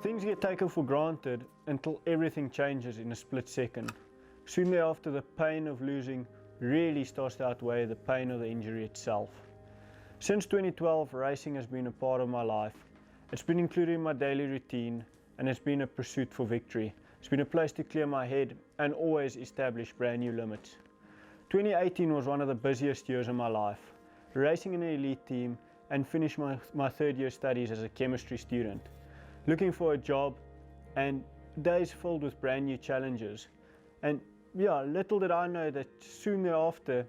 Things get taken for granted until everything changes in a split second. Soon thereafter, the pain of losing really starts to outweigh the pain of the injury itself. Since 2012, racing has been a part of my life. It's been included in my daily routine, and it's been a pursuit for victory. It's been a place to clear my head and always establish brand new limits. 2018 was one of the busiest years of my life, racing in an elite team and finished my third year studies as a chemistry student, looking for a job and days filled with brand new challenges. And yeah, little did I know that soon thereafter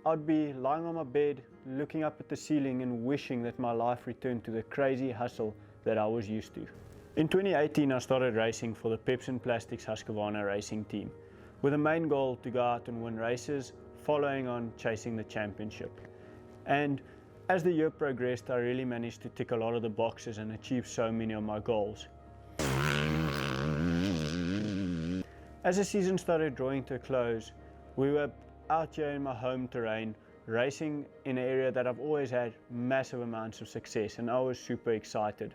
I'd be lying on my bed looking up at the ceiling and wishing that my life returned to the crazy hustle that I was used to. In 2018 I started racing for the Pepson Plastics Husqvarna racing team, with a main goal to go out and win races, following on chasing the championship. And as the year progressed, I really managed to tick a lot of the boxes and achieve so many of my goals. As the season started drawing to a close, we were out here in my home terrain, racing in an area that I've always had massive amounts of success, and I was super excited.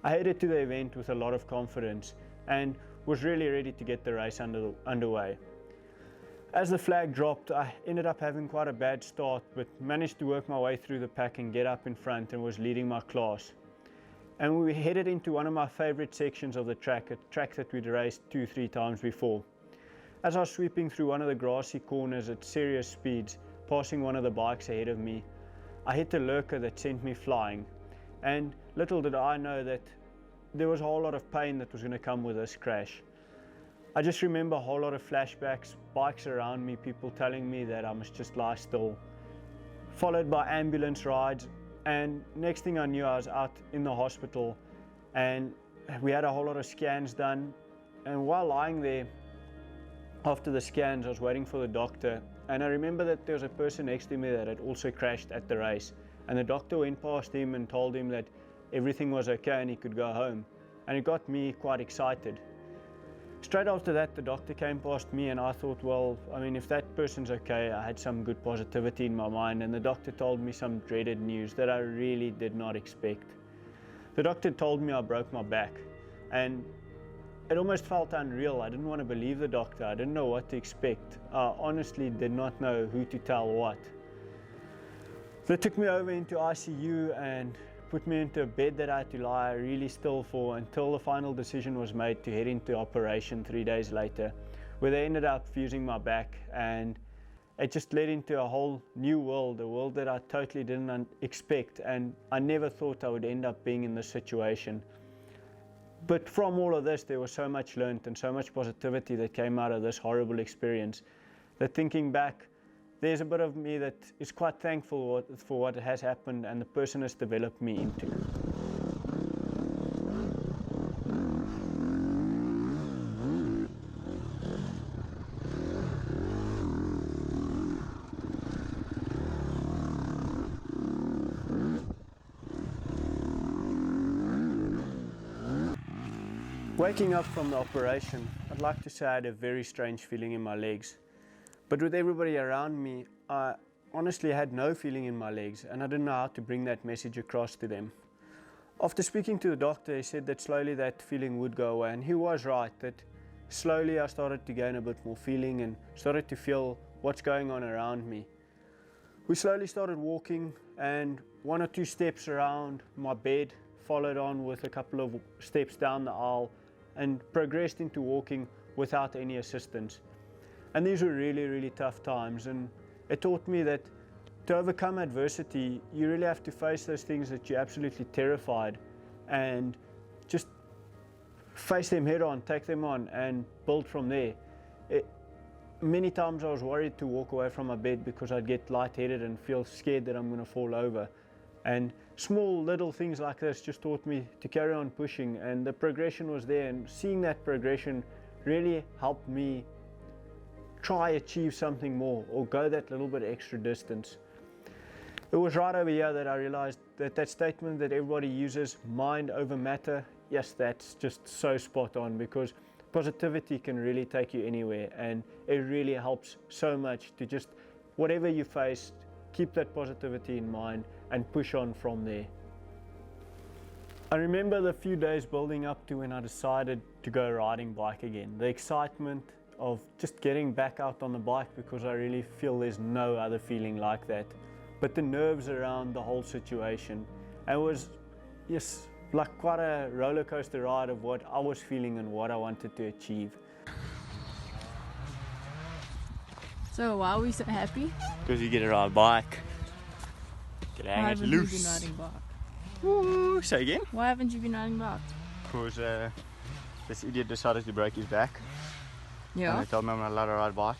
I headed to the event with a lot of confidence and was really ready to get the race underway. As the flag dropped, I ended up having quite a bad start, but managed to work my way through the pack and get up in front and was leading my class. And we headed into one of my favorite sections of the track, a track that we'd raced 2-3 times before. As I was sweeping through one of the grassy corners at serious speeds, passing one of the bikes ahead of me, I hit a lurker that sent me flying. And little did I know that there was a whole lot of pain that was going to come with this crash. I just remember a whole lot of flashbacks, bikes around me, people telling me that I must just lie still, followed by ambulance rides, and next thing I knew I was out in the hospital and we had a whole lot of scans done. And while lying there after the scans, I was waiting for the doctor, and I remember that there was a person next to me that had also crashed at the race, and the doctor went past him and told him that everything was okay and he could go home, and it got me quite excited. Straight after that, the doctor came past me and I thought, well, I mean, if that person's okay, I had some good positivity in my mind, and the doctor told me some dreaded news that I really did not expect. The doctor told me I broke my back, and it almost felt unreal. I didn't want to believe the doctor. I didn't know what to expect. I honestly did not know who to tell what. They took me over into ICU and put me into a bed that I had to lie really still for until the final decision was made to head into operation 3 days later, where they ended up fusing my back, and it just led into a whole new world, a world that I totally didn't expect, and I never thought I would end up being in this situation. But from all of this, there was so much learned and so much positivity that came out of this horrible experience, that thinking back, there's a bit of me that is quite thankful for what has happened and the person has developed me into. Waking up from the operation, I'd like to say I had a very strange feeling in my legs. But with everybody around me, I honestly had no feeling in my legs, and I didn't know how to bring that message across to them. After speaking to the doctor, he said that slowly that feeling would go away, and he was right, that slowly I started to gain a bit more feeling and started to feel what's going on around me. We slowly started walking, and 1 or 2 steps around my bed, followed on with a couple of steps down the aisle, and progressed into walking without any assistance. And these were really, really tough times, and it taught me that to overcome adversity, you really have to face those things that you're absolutely terrified and just face them head on, take them on and build from there. Many times I was worried to walk away from my bed because I'd get lightheaded and feel scared that I'm going to fall over. And small little things like this just taught me to carry on pushing, and the progression was there, and seeing that progression really helped me try achieve something more or go that little bit extra distance. It was right over here that I realized that statement that everybody uses, mind over matter, yes, that's just so spot on, because positivity can really take you anywhere, and it really helps so much to just, whatever you face, keep that positivity in mind and push on from there. I remember the few days building up to when I decided to go riding bike again. The excitement of just getting back out on the bike, because I really feel there's no other feeling like that. But the nerves around the whole situation. It was, yes, like quite a roller coaster ride of what I was feeling and what I wanted to achieve. So why are we so happy? Because you get to ride a bike. Get to hang it loose. Why haven't you been riding bike? Ooh, say again? Why haven't you been riding bike? Because this idiot decided to break his back. Yeah. And they told me I'm not allowed to ride a bike.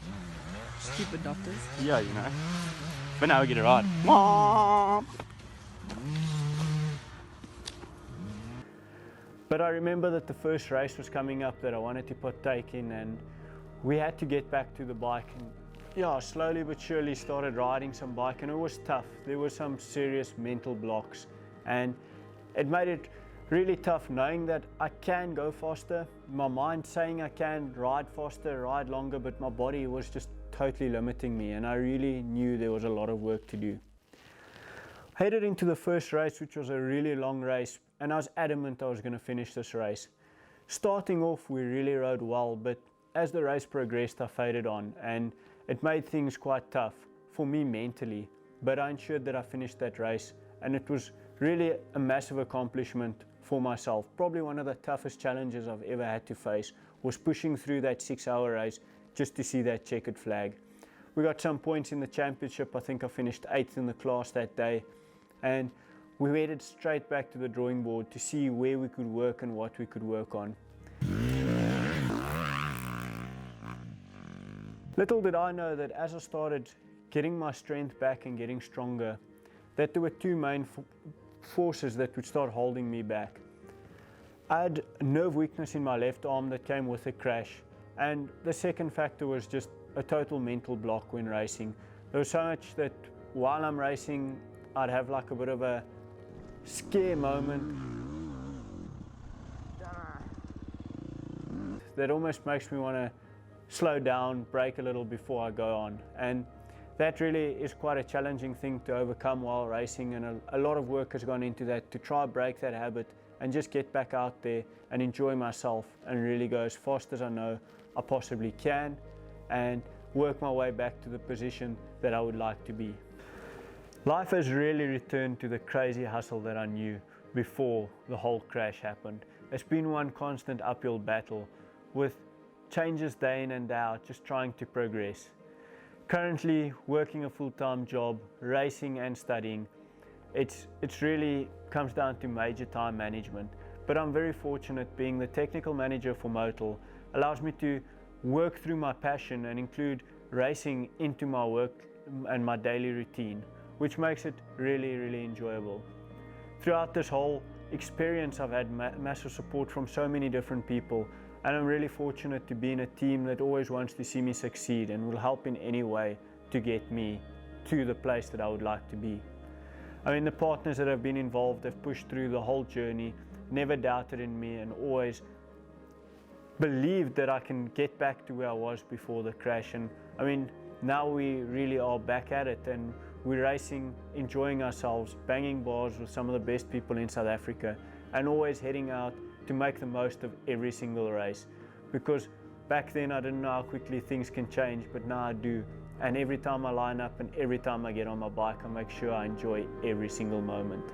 Stupid doctors. Yeah, you know. But now we get to ride. But I remember that the first race was coming up that I wanted to partake in, and we had to get back to the bike. And yeah, slowly but surely started riding some bike, and it was tough. There were some serious mental blocks, and it made it really tough knowing that I can go faster. My mind saying I can ride faster, ride longer, but my body was just totally limiting me, and I really knew there was a lot of work to do. Headed into the first race, which was a really long race, and I was adamant I was going to finish this race. Starting off, we really rode well, but as the race progressed, I faded on, and it made things quite tough for me mentally. But I ensured that I finished that race, and it was really a massive accomplishment for myself. Probably one of the toughest challenges I've ever had to face was pushing through that 6-hour race just to see that checkered flag. We got some points in the championship. I think I finished 8th in the class that day, and we headed straight back to the drawing board to see where we could work and what we could work on. Little did I know that as I started getting my strength back and getting stronger, that there were two main forces that would start holding me back. I had nerve weakness in my left arm that came with a crash, and the second factor was just a total mental block when racing. There was so much that while I'm racing, I'd have like a bit of a scare moment that almost makes me want to slow down, brake a little before I go on. And that really is quite a challenging thing to overcome while racing, and a lot of work has gone into that to try break that habit and just get back out there and enjoy myself and really go as fast as I know I possibly can and work my way back to the position that I would like to be. Life has really returned to the crazy hustle that I knew before the whole crash happened. It's been one constant uphill battle with changes day in and out, just trying to progress. Currently working a full-time job, racing and studying. It's really comes down to major time management, but I'm very fortunate being the technical manager for Motul allows me to work through my passion and include racing into my work and my daily routine, which makes it really enjoyable. Throughout this whole experience, I've had massive support from so many different people, and I'm really fortunate to be in a team that always wants to see me succeed and will help in any way to get me to the place that I would like to be. I mean, the partners that have been involved have pushed through the whole journey, never doubted in me, and always believed that I can get back to where I was before the crash. And I mean, now we really are back at it, and we're racing, enjoying ourselves, banging bars with some of the best people in South Africa, and always heading out to make the most of every single race. Because back then I didn't know how quickly things can change, but now I do. And every time I line up and every time I get on my bike, I make sure I enjoy every single moment.